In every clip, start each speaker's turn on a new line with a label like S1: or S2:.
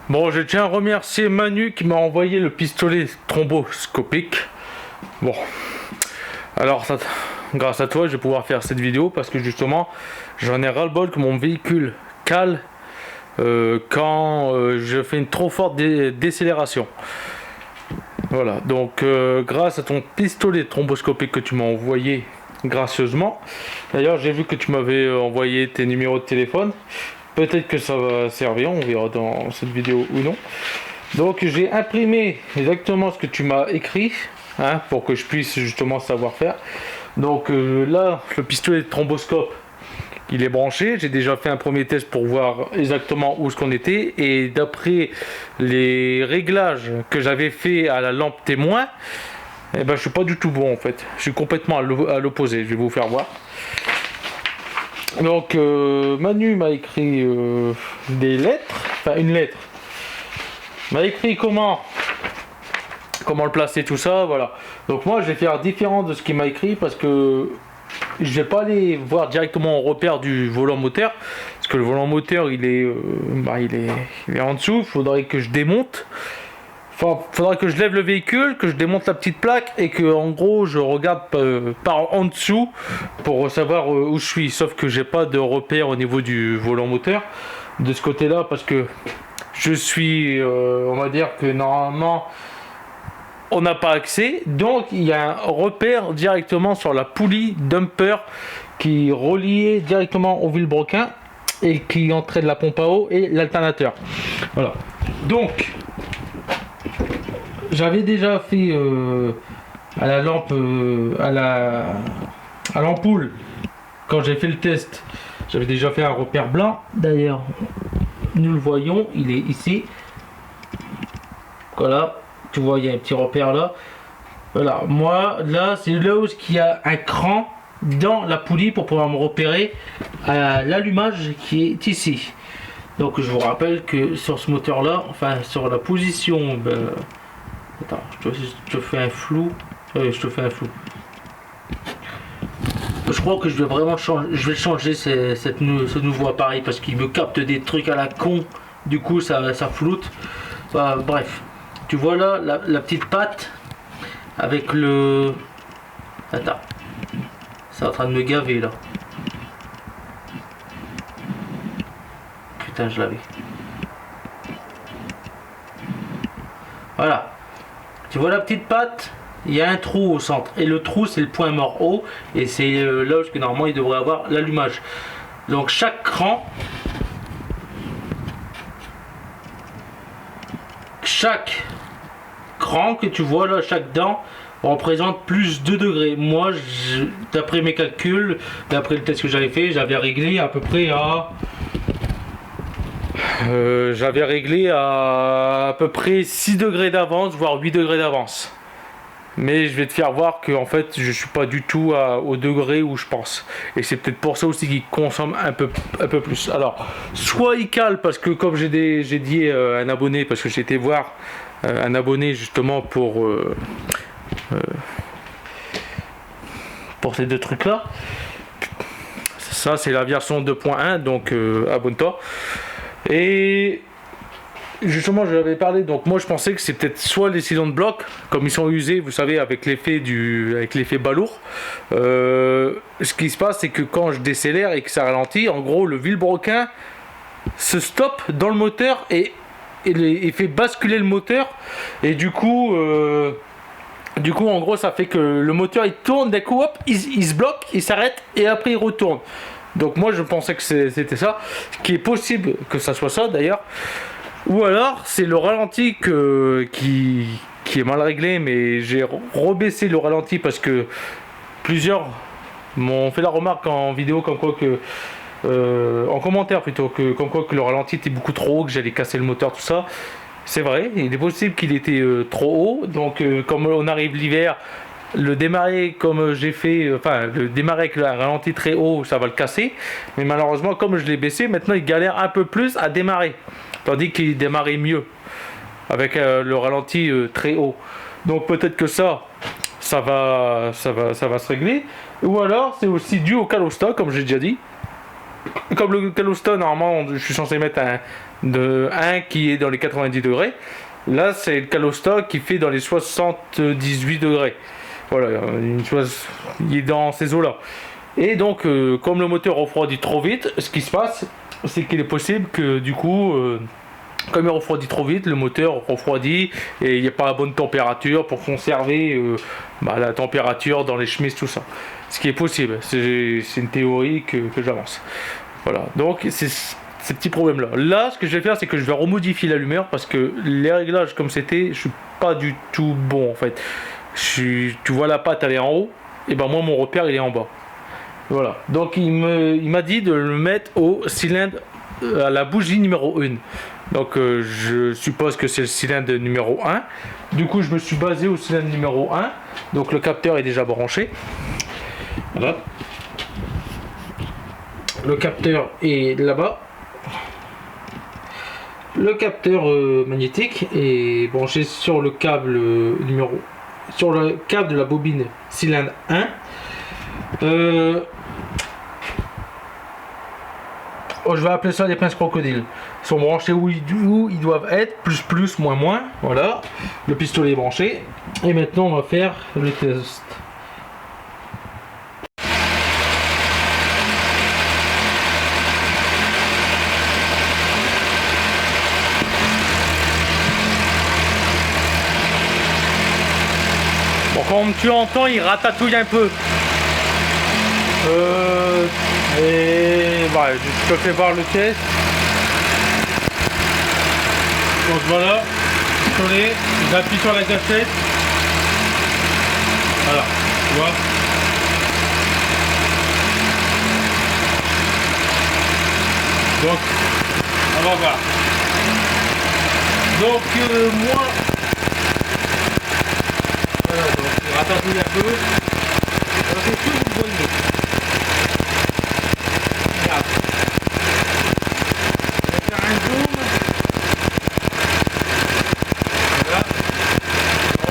S1: Bon, je tiens à remercier Manu qui m'a envoyé le pistolet thromboscopique. Bon, alors grâce à toi, je vais pouvoir faire cette vidéo parce que justement, j'en ai ras-le-bol que mon véhicule cale quand je fais une trop forte décélération. Voilà, donc grâce à ton pistolet thromboscopique que tu m'as envoyé gracieusement, d'ailleurs j'ai vu que tu m'avais envoyé tes numéros de téléphone. Peut-être que ça va servir, on verra dans cette vidéo ou non. Donc j'ai imprimé exactement ce que tu m'as écrit, hein, pour que je puisse justement savoir faire. Donc là, le pistolet de thromboscope, il est branché. J'ai déjà fait un premier test pour voir exactement où ce qu'on était. Et d'après les réglages que j'avais fait à la lampe témoin, eh ben, je suis pas du tout bon en fait. Je suis complètement à l'opposé, je vais vous faire voir. Donc Manu m'a écrit des lettres, enfin une lettre. M'a écrit comment le placer, tout ça, voilà. Donc moi je vais faire différent de ce qu'il m'a écrit parce que je vais pas aller voir directement au repère du volant moteur parce que le volant moteur il est en dessous. Il faudrait que je démonte. Enfin, faudrait que je lève le véhicule, que je démonte la petite plaque et que en gros je regarde par en dessous pour savoir où je suis. Sauf que j'ai pas de repère au niveau du volant moteur de ce côté-là parce que je suis, on va dire que normalement on n'a pas accès. Donc il y a un repère directement sur la poulie dumper qui reliait directement au vilebrequin et qui entrait de la pompe à eau et l'alternateur. Voilà. Donc j'avais déjà fait à la lampe, à l'ampoule, quand j'ai fait le test, j'avais déjà fait un repère blanc. D'ailleurs, nous le voyons, il est ici. Voilà, tu vois, il y a un petit repère là. Voilà, moi, là, c'est là où il y a un cran dans la poulie pour pouvoir me repérer à l'allumage qui est ici. Donc, je vous rappelle que sur ce moteur-là, enfin, sur la position... Attends, je te fais un flou. Je te fais un flou. Je crois que je vais vraiment changer. Je vais changer ce nouveau appareil parce qu'il me capte des trucs à la con. Du coup, ça floute. Bref, tu vois là la petite patte avec le. Attends, c'est en train de me gaver là. Putain, je l'avais. Voilà. Tu vois la petite patte, il y a un trou au centre et le trou c'est le point mort haut et c'est là où normalement il devrait avoir l'allumage. Donc chaque cran que tu vois là, chaque dent représente plus 2 degrés. Moi d'après mes calculs, d'après le test que j'avais fait, j'avais réglé à peu près à j'avais réglé à peu près 6 degrés d'avance, voire 8 degrés d'avance. Mais je vais te faire voir que en fait je suis pas du tout au degré où je pense. Et c'est peut-être pour ça aussi qu'il consomme un peu plus. Alors, soit il cale parce que comme j'ai dit un abonné, parce que j'ai été voir un abonné justement pour ces deux trucs là. Ça c'est la version 2.1, donc abonne-toi. Et justement, je l'avais parlé, donc moi je pensais que c'est peut-être soit les cylindres de bloc, comme ils sont usés, vous savez, avec l'effet balourd. Ce qui se passe, c'est que quand je décélère et que ça ralentit, en gros, le vilebrequin se stoppe dans le moteur et fait basculer le moteur. Et du coup, en gros, ça fait que le moteur il tourne, d'un coup, hop, il se bloque, il s'arrête et après il retourne. Donc moi je pensais que c'était ça, ce qui est possible que ça soit ça d'ailleurs, ou alors c'est le ralenti qui est mal réglé, mais j'ai rebaissé le ralenti parce que plusieurs m'ont fait la remarque en vidéo comme quoi que en commentaire plutôt, comme quoi que le ralenti était beaucoup trop haut, que j'allais casser le moteur, tout ça. C'est vrai, il est possible qu'il était trop haut, donc comme on arrive l'hiver, le démarrer comme j'ai fait, le démarrer avec le ralenti très haut, ça va le casser. Mais malheureusement, comme je l'ai baissé, maintenant il galère un peu plus à démarrer. Tandis qu'il démarrait mieux avec le ralenti très haut. Donc peut-être que ça va se régler. Ou alors c'est aussi dû au calostat, comme j'ai déjà dit. comme le Calosta, normalement, je suis censé mettre un qui est dans les 90 degrés. Là, c'est le Calosta qui fait dans les 78 degrés. Voilà, il est dans ces eaux-là. Et donc, comme le moteur refroidit trop vite, ce qui se passe, c'est qu'il est possible que du coup, comme il refroidit trop vite, le moteur refroidit et il n'y a pas la bonne température pour conserver la température dans les chemises, tout ça. Ce qui est possible, c'est une théorie que j'avance. Voilà, donc c'est ces petits problèmes là. Là, ce que je vais faire, c'est que je vais remodifier l'allumeur parce que les réglages comme c'était, je suis pas du tout bon en fait. Tu vois la patte elle est en haut, et ben moi mon repère il est en bas. Voilà, donc il m'a dit de le mettre au cylindre, à la bougie numéro 1. Donc je suppose que c'est le cylindre numéro 1. Du coup je me suis basé au cylindre numéro 1. Donc le capteur est déjà branché. Voilà. Le capteur est là-bas. Le capteur magnétique est branché sur le câble sur le câble de la bobine cylindre 1. Je vais appeler ça des pinces crocodiles. Ils sont branchés où ils doivent être, plus, moins. Voilà. Le pistolet est branché. Et maintenant on va faire le test. Bon, comme tu entends, il ratatouille un peu. Et voilà, je te fais voir le test. Donc voilà, pistolet, j'appuie sur la gâchette. Voilà, tu vois. Donc, on va voir. Donc moi, voilà, donc il ratatouille un peu. Alors c'est sûr que vous voyez. Regarde. Je vais faire un zoom. Voilà.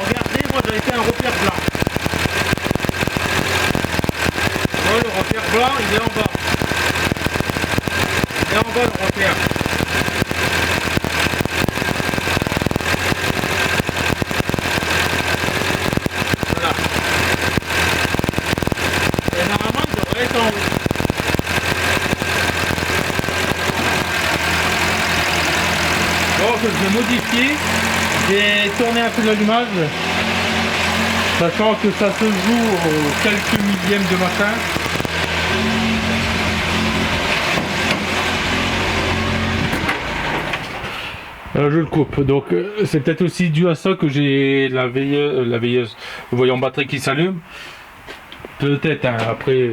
S1: Regardez, moi j'avais fait un repère blanc. Voilà, le repère blanc, il est en bas. Il est en bas le repère. Voilà. Et normalement, il devrait être en haut. Donc je vais modifier, j'ai tourné un peu l'allumage, sachant que ça se joue aux quelques millièmes de machin. Alors je le coupe, donc c'est peut-être aussi dû à ça que j'ai la veilleuse, le voyant batterie qui s'allume. Peut-être hein, après,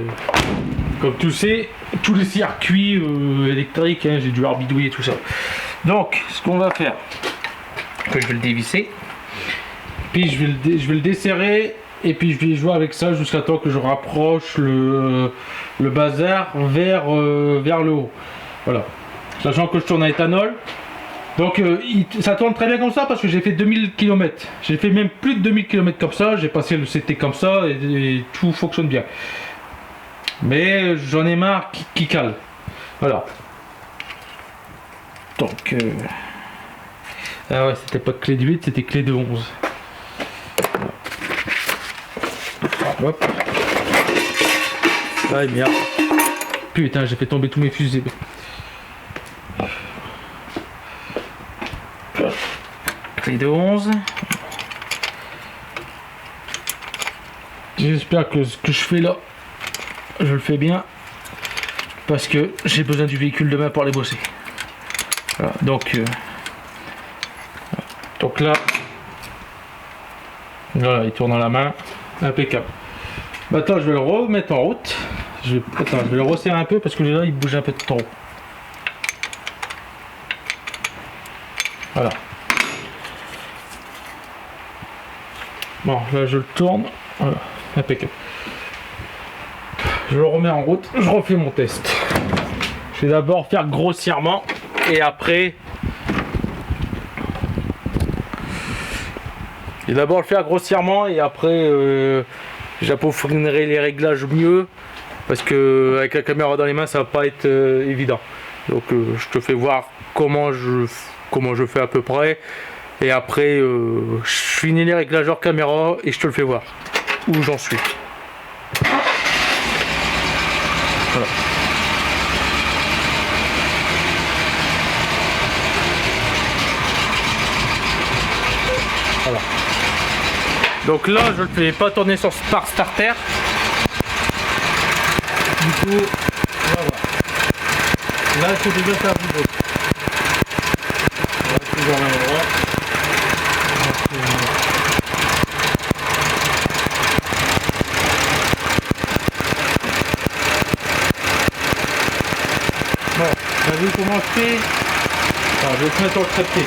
S1: comme tu sais, tous les circuits électriques, hein, j'ai dû bidouiller tout ça. Donc, ce qu'on va faire, que je vais le dévisser, puis je vais le desserrer, et puis je vais jouer avec ça jusqu'à temps que je rapproche le bazar vers le haut. Voilà. Sachant que je tourne à éthanol. Donc ça tourne très bien comme ça parce que j'ai fait 2000 km. J'ai fait même plus de 2000 km comme ça. J'ai passé le CT comme ça et tout fonctionne bien. Mais j'en ai marre qui cale. Voilà. Donc ah ouais, c'était pas clé de 8, c'était clé de 11. Voilà. Hop. Ah merde. Putain, j'ai fait tomber tous mes fusibles. Clé de 11. J'espère que ce que je fais là, je le fais bien. Parce que j'ai besoin du véhicule demain pour aller bosser. Voilà, donc là, voilà, il tourne dans la main, impeccable. Maintenant, je vais le remettre en route. Je vais le resserrer un peu parce que là, il bouge un peu de trop. Voilà. Bon, là, je le tourne. Voilà, impeccable. Je le remets en route. Je refais mon test. Je vais d'abord faire grossièrement. Et après, j'appeaufinerai les réglages mieux parce que avec la caméra dans les mains ça va pas être évident. Donc je te fais voir comment je fais à peu près, et après je finis les réglages hors caméra et je te le fais voir où j'en suis. Voilà. Voilà. Donc là je le fais pas tourner par starter. Du coup, voilà. Là il faut déjà faire du bruit. Toujours au même endroit. Bon, on a vu comment je fais. Alors, je vais te mettre au trépied.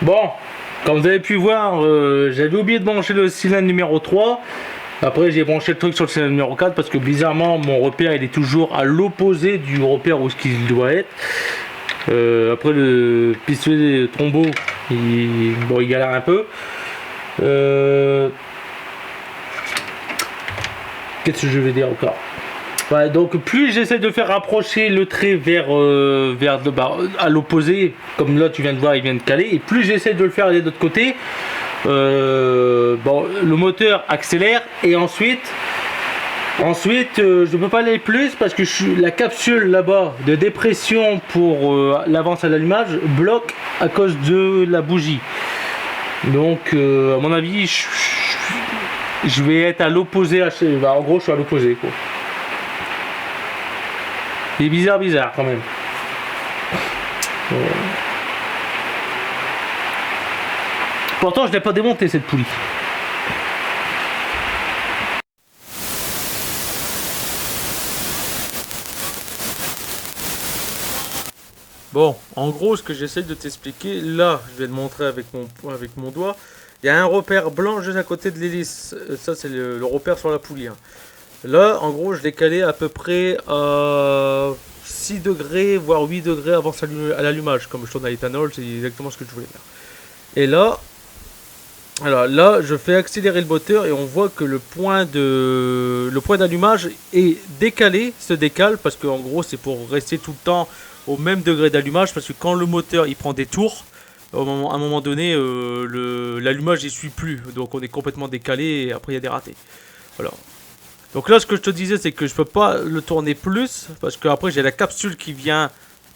S1: Bon, comme vous avez pu voir, j'avais oublié de brancher le cylindre numéro 3. Après j'ai branché le truc sur le cylindre numéro 4 parce que bizarrement mon repère il est toujours à l'opposé du repère où ce qu'il doit être. Après le pistolet trombo il galère un peu. Qu'est-ce que je vais dire encore? Ouais, donc plus j'essaie de faire rapprocher le trait à l'opposé, comme là tu viens de voir il vient de caler, et plus j'essaie de le faire aller de l'autre côté, le moteur accélère, et ensuite je peux pas aller plus parce que la capsule là-bas de dépression pour l'avance à l'allumage bloque à cause de la bougie. Donc à mon avis je vais être à l'opposé, en gros je suis à l'opposé quoi. C'est bizarre quand même. Pourtant je l'ai pas démonté cette poulie. Bon, en gros ce que j'essaie de t'expliquer, là je vais le montrer avec mon doigt. Il y a un repère blanc juste à côté de l'hélice. Ça c'est le repère sur la poulie. Hein. Là, en gros, je l'ai calé à peu près à 6 degrés, voire 8 degrés avant à l'allumage. Comme je tourne à l'éthanol, c'est exactement ce que je voulais faire. Et là, Alors là, je fais accélérer le moteur et on voit que le point d'allumage est décalé, se décale parce qu'en gros c'est pour rester tout le temps au même degré d'allumage, parce que quand le moteur il prend des tours, à un moment donné l'allumage il suit plus, donc on est complètement décalé et après il y a des ratés. Voilà. Donc là ce que je te disais c'est que je peux pas le tourner plus parce qu'après j'ai la capsule qui vient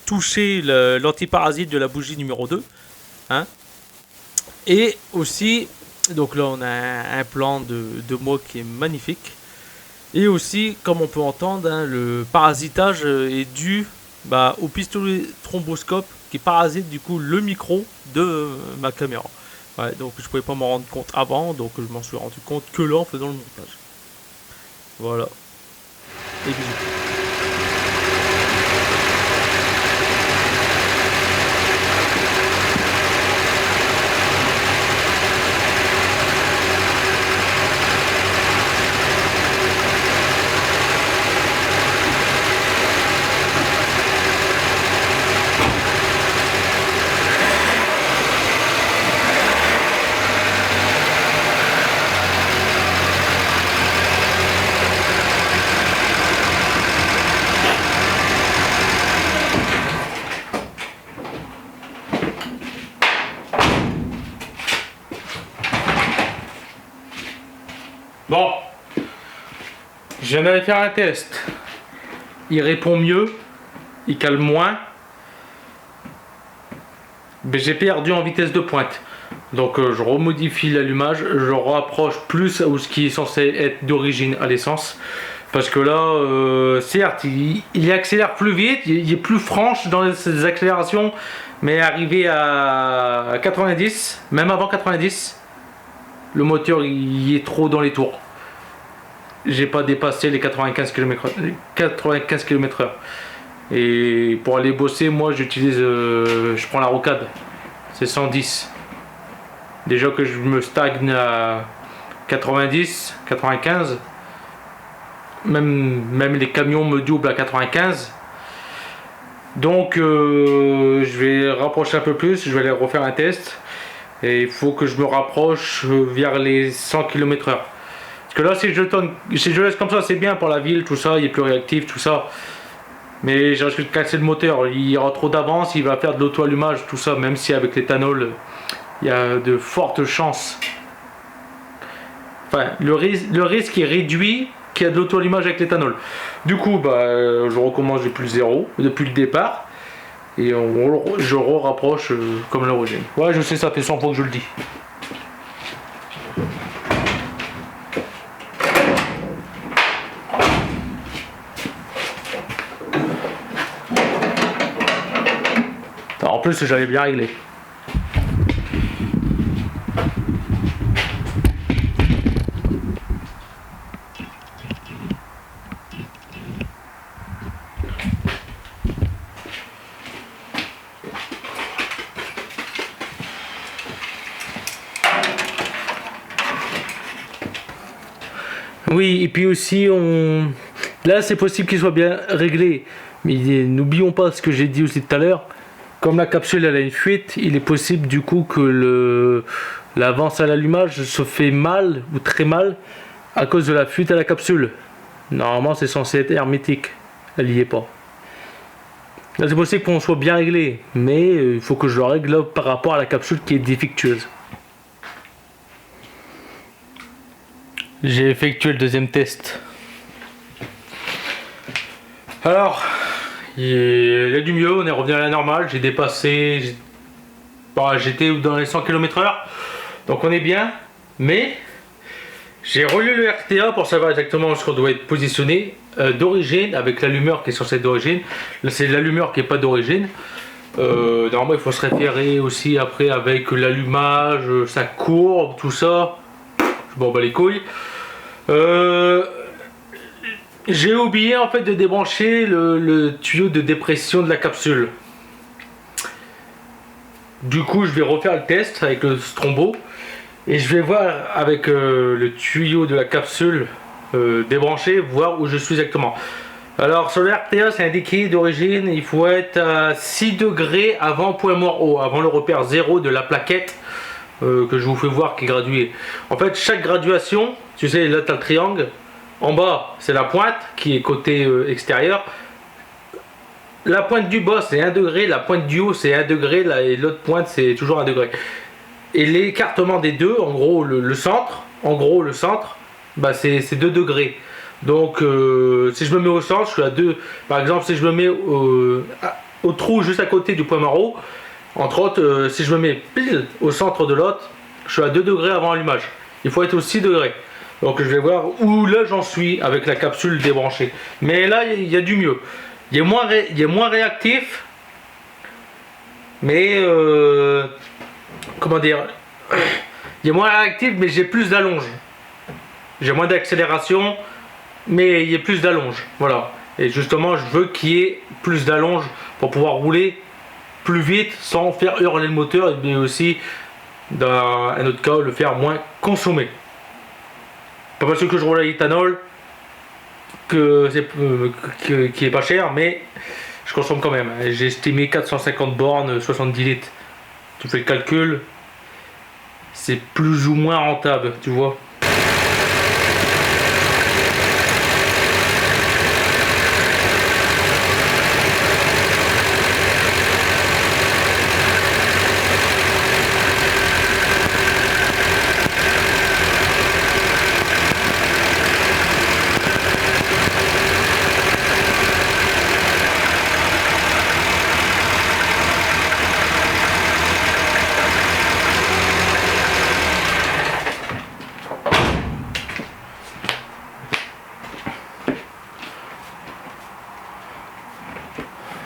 S1: toucher l'antiparasite de la bougie numéro 2. Hein. Et aussi, donc là on a un plan de moi qui est magnifique. Et aussi, comme on peut entendre, hein, le parasitage est dû au pistolet thromboscope qui parasite du coup le micro de ma caméra. Ouais, donc je pouvais pas m'en rendre compte avant, donc je m'en suis rendu compte que là en faisant le montage. Voilà. Et bisous. Bon, je viens d'aller faire un test. Il répond mieux, il calme moins. Mais j'ai perdu en vitesse de pointe. Donc je remodifie l'allumage, je rapproche plus à ce qui est censé être d'origine à l'essence. Parce que là, certes, il accélère plus vite, il est plus franche dans ses accélérations. Mais arrivé à 90, même avant 90, le moteur il est trop dans les tours. J'ai pas dépassé les 95 km/h. Et pour aller bosser, moi j'utilise, je prends la rocade, c'est 110. Déjà que je me stagne à 90, 95. Même les camions me doublent à 95. Donc je vais rapprocher un peu plus, je vais aller refaire un test. Et il faut que je me rapproche vers les 100 km/h. Parce que là, si je laisse comme ça, c'est bien pour la ville, tout ça, il est plus réactif, tout ça. Mais je risque de casser le moteur, il y aura trop d'avance, il va faire de l'auto-allumage, tout ça, même si avec l'éthanol, il y a de fortes chances. Enfin, le risque est réduit qu'il y a de l'auto-allumage avec l'éthanol. Du coup, je recommence depuis le zéro, depuis le départ. Et je rapproche comme l'origine. Ouais, je sais, ça fait 100 fois que je le dis. En plus, j'avais bien réglé. Oui, et puis aussi, là, c'est possible qu'il soit bien réglé. Mais n'oublions pas ce que j'ai dit aussi tout à l'heure. Comme la capsule elle a une fuite, il est possible du coup que l'avance à l'allumage se fait mal ou très mal à cause de la fuite à la capsule. Normalement, c'est censé être hermétique. Elle n'y est pas. Là, c'est possible qu'on soit bien réglé, mais il faut que je le règle par rapport à la capsule qui est défectueuse. J'ai effectué le deuxième test. Alors, il y a du mieux, on est revenu à la normale, j'ai dépassé, j'étais dans les 100 km/h, donc on est bien, mais j'ai relu le RTA pour savoir exactement où on doit être positionné d'origine, avec l'allumeur qui est censé être d'origine. Là c'est l'allumeur qui n'est pas d'origine. Normalement il faut se référer aussi après avec l'allumage, sa courbe, tout ça. Je m'en bats les couilles. J'ai oublié en fait de débrancher le tuyau de dépression de la capsule. Du coup, je vais refaire le test avec le strombo et je vais voir avec le tuyau de la capsule débranché, voir où je suis exactement. Alors sur le RTA, c'est indiqué d'origine, il faut être à 6 degrés avant point mort haut, avant le repère 0 de la plaquette que je vous fais voir qui est gradué. En fait, chaque graduation, tu sais, là tu as le triangle, en bas c'est la pointe qui est côté extérieur. La pointe du bas c'est 1 degré, la pointe du haut c'est 1 degré, là, et l'autre pointe c'est toujours 1 degré. Et l'écartement des deux, en gros le centre, bah, c'est 2 degrés. Donc si je me mets au centre, je suis à 2. Par exemple, si je me mets au trou juste à côté du point maro, entre autres, si je me mets pile au centre de l'autre, je suis à 2 degrés avant allumage. Il faut être aux 6 degrés. Donc je vais voir où là j'en suis avec la capsule débranchée. Mais là, il y a du mieux. Il est moins réactif. Mais comment dire, il est moins réactif, mais j'ai plus d'allonge. J'ai moins d'accélération, mais il y a plus d'allonge. Voilà. Et justement, je veux qu'il y ait plus d'allonge pour pouvoir rouler plus vite sans faire hurler le moteur, mais aussi dans un autre cas le faire moins consommer. Pas parce que je roule à l'éthanol que qui est pas cher, mais je consomme quand même. J'ai estimé 450 bornes, 70 litres. Tu fais le calcul, c'est plus ou moins rentable, tu vois.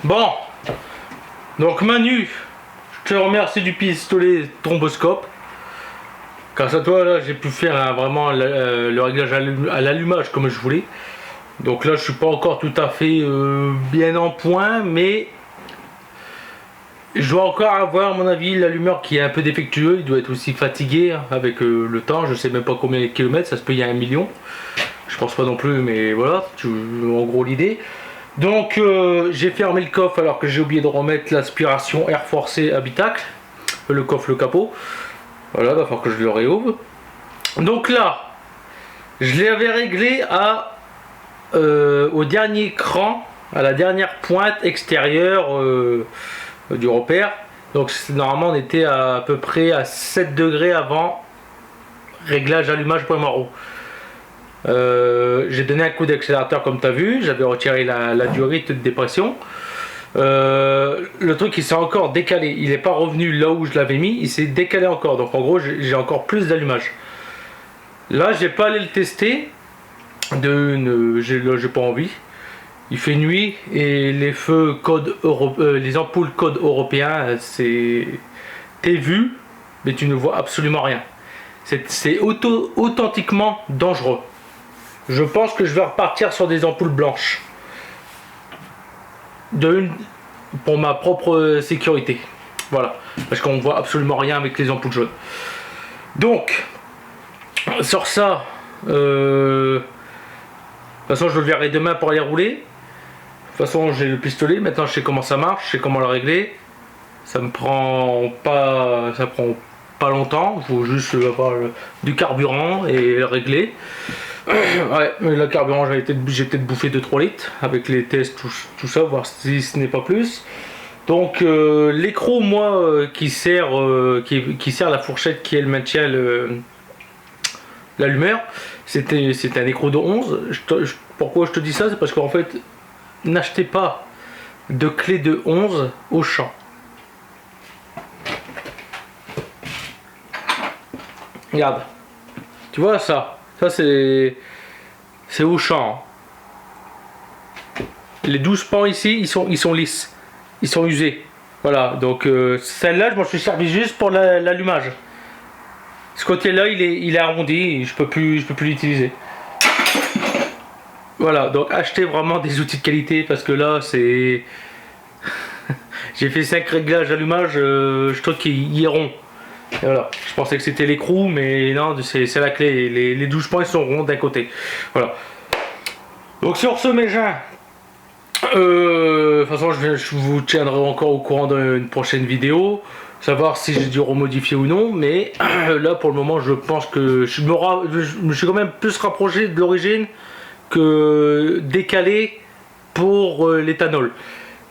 S1: Bon, donc Manu, je te remercie du pistolet thromboscope. Grâce à toi, là, j'ai pu faire vraiment le réglage à l'allumage comme je voulais. Donc là, je suis pas encore tout à fait bien en point, mais je dois encore avoir, à mon avis, l'allumeur qui est un peu défectueux. Il doit être aussi fatigué hein, avec le temps. Je sais même pas combien de kilomètres, ça se peut il y a 1 million. Je pense pas non plus, mais voilà, en gros l'idée. Donc j'ai fermé le coffre alors que j'ai oublié de remettre l'aspiration air forcé habitacle, le coffre, le capot. Voilà, il va falloir que je le réouvre. Donc là, je l'avais réglé au dernier cran, à la dernière pointe extérieure du repère. Donc normalement on était à peu près à 7 degrés avant réglage allumage point maro. J'ai donné un coup d'accélérateur comme tu as vu, j'avais retiré la durite de dépression. Le truc il s'est encore décalé, il n'est pas revenu là où je l'avais mis, il s'est décalé encore, donc en gros j'ai encore plus d'allumage. Là j'ai pas allé le tester, j'ai pas envie. Il fait nuit et les feux code les ampoules code européen, t'es vu, mais tu ne vois absolument rien. C'est authentiquement dangereux. Je pense que je vais repartir sur des ampoules blanches. Pour ma propre sécurité. Voilà. Parce qu'on ne voit absolument rien avec les ampoules jaunes. Donc, sur ça, de toute façon, je le verrai demain pour aller rouler. De toute façon, j'ai le pistolet. Maintenant, je sais comment ça marche. Je sais comment le régler. Ça prend pas longtemps. Il faut juste avoir du carburant et le régler. Ouais, le carburant, j'ai peut-être bouffé 2-3 litres avec les tests, tout ça, voir si ce n'est pas plus. Donc l'écrou, moi, qui sert la fourchette qui elle maintient l'allumeur, c'est un écrou de 11. Pourquoi je te dis ça? C'est parce qu'en fait, n'achetez pas de clé de 11 au champ. Regarde, tu vois ça? Ça c'est au champ. Les 12 pans ici, ils sont lisses. Ils sont usés. Voilà, donc celle-là, je m'en suis servi juste pour l'allumage. Ce côté-là, il est arrondi, je peux plus l'utiliser. Voilà, donc achetez vraiment des outils de qualité parce que là, c'est... J'ai fait 5 réglages allumage, je trouve qu'il est rond. Et voilà, je pensais que c'était l'écrou, mais non, c'est la clé. Les 12 points sont ronds d'un côté. Voilà. Donc sur ce, mes gens, De toute façon, je vous tiendrai encore au courant d'une prochaine vidéo, savoir si j'ai dû remodifier ou non, mais là pour le moment je pense que je me suis quand même plus rapproché de l'origine que décalé pour l'éthanol.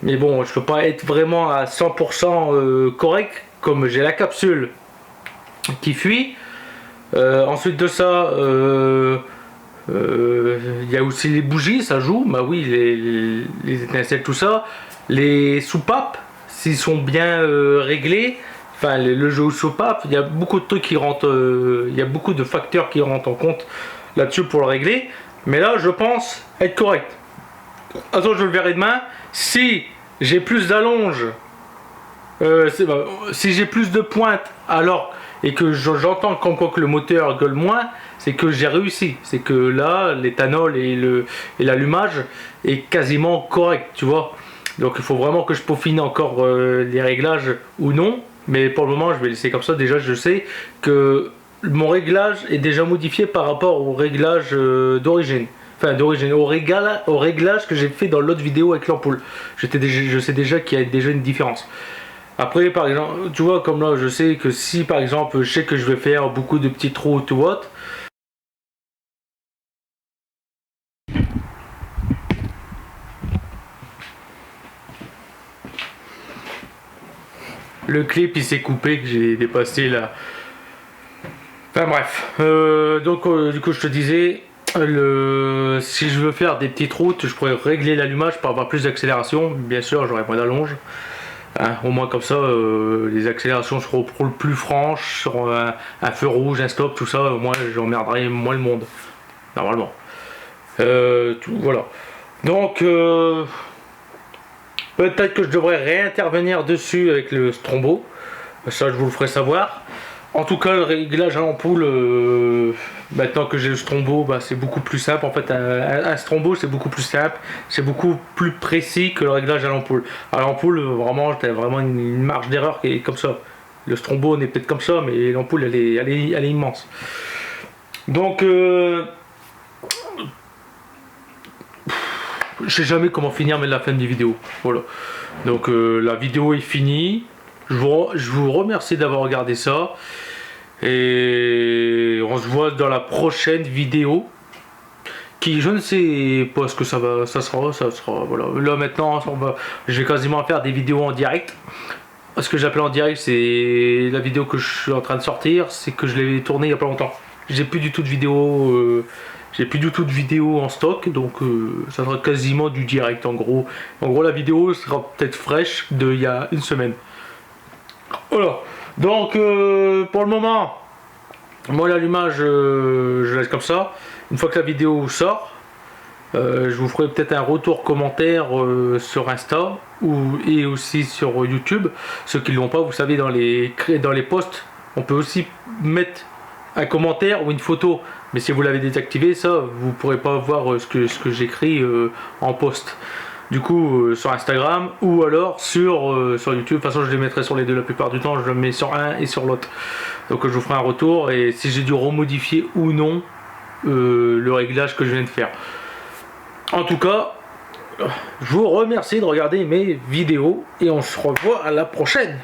S1: Mais bon, je peux pas être vraiment à 100% correct, comme j'ai la capsule qui fuit. Ensuite de ça, il y a aussi les bougies, ça joue, bah oui, les étincelles, tout ça. Les soupapes, s'ils sont bien réglés, enfin le jeu aux soupapes, il y a beaucoup de trucs qui rentrent, il y a beaucoup de facteurs qui rentrent en compte là-dessus pour le régler. Mais là, je pense être correct. Attends, je le verrai demain. Si j'ai plus d'allonge, si j'ai plus de pointe, alors et que j'entends comme quoi que le moteur gueule moins, c'est que j'ai réussi. C'est que là, l'éthanol et l'allumage est quasiment correct, tu vois. Donc il faut vraiment que je peaufine encore les réglages ou non. Mais pour le moment, je vais laisser comme ça. Déjà, je sais que mon réglage est déjà modifié par rapport au réglage d'origine. Enfin, d'origine, au réglage que j'ai fait dans l'autre vidéo avec l'ampoule. Je sais déjà qu'il y a déjà une différence. Après, par exemple, tu vois, comme là, je sais que si, par exemple, je sais que je vais faire beaucoup de petits trous tout what, le clip il s'est coupé, j'ai dépassé là. Enfin bref, du coup je te disais, si je veux faire des petites routes, je pourrais régler l'allumage pour avoir plus d'accélération. Bien sûr, j'aurai moins d'allonge. Hein, au moins comme ça, les accélérations seront plus franches, sur un feu rouge, un stop, tout ça, au moins j'emmerderai moins le monde, normalement. Voilà. Donc, peut-être que je devrais réintervenir dessus avec le strombo. Ça, je vous le ferai savoir. En tout cas, le réglage à l'ampoule, maintenant que j'ai le strombo, bah, c'est beaucoup plus simple. En fait, un strombo, c'est beaucoup plus simple. C'est beaucoup plus précis que le réglage à l'ampoule. À l'ampoule, vraiment, t'as vraiment une marge d'erreur qui est comme ça. Le strombo n'est peut-être comme ça, mais l'ampoule, elle est immense. Donc, je sais jamais comment finir mais la fin des vidéos. Voilà. Donc la vidéo est finie. Je vous remercie d'avoir regardé ça. Et on se voit dans la prochaine vidéo. Qui je ne sais pas ce que ça sera. Voilà. Là maintenant, je vais quasiment faire des vidéos en direct. Ce que j'appelle en direct, c'est la vidéo que je suis en train de sortir. C'est que je l'ai tournée il n'y a pas longtemps. J'ai plus du tout de vidéos. J'ai plus du tout de vidéos en stock, donc ça sera quasiment du direct en gros. En gros, la vidéo sera peut-être fraîche d'il y a une semaine. Voilà. Donc pour le moment, moi l'allumage, je laisse comme ça. Une fois que la vidéo sort, je vous ferai peut-être un retour commentaire sur Insta et aussi sur YouTube. Ceux qui ne l'ont pas, vous savez, dans les posts, on peut aussi mettre un commentaire ou une photo, mais si vous l'avez désactivé, ça vous pourrez pas voir ce que j'écris en post. Du coup sur Instagram ou alors sur YouTube. De toute façon, je les mettrai sur les deux la plupart du temps. Je le mets sur un et sur l'autre. Donc je vous ferai un retour et si j'ai dû remodifier ou non le réglage que je viens de faire. En tout cas, je vous remercie de regarder mes vidéos et on se revoit à la prochaine.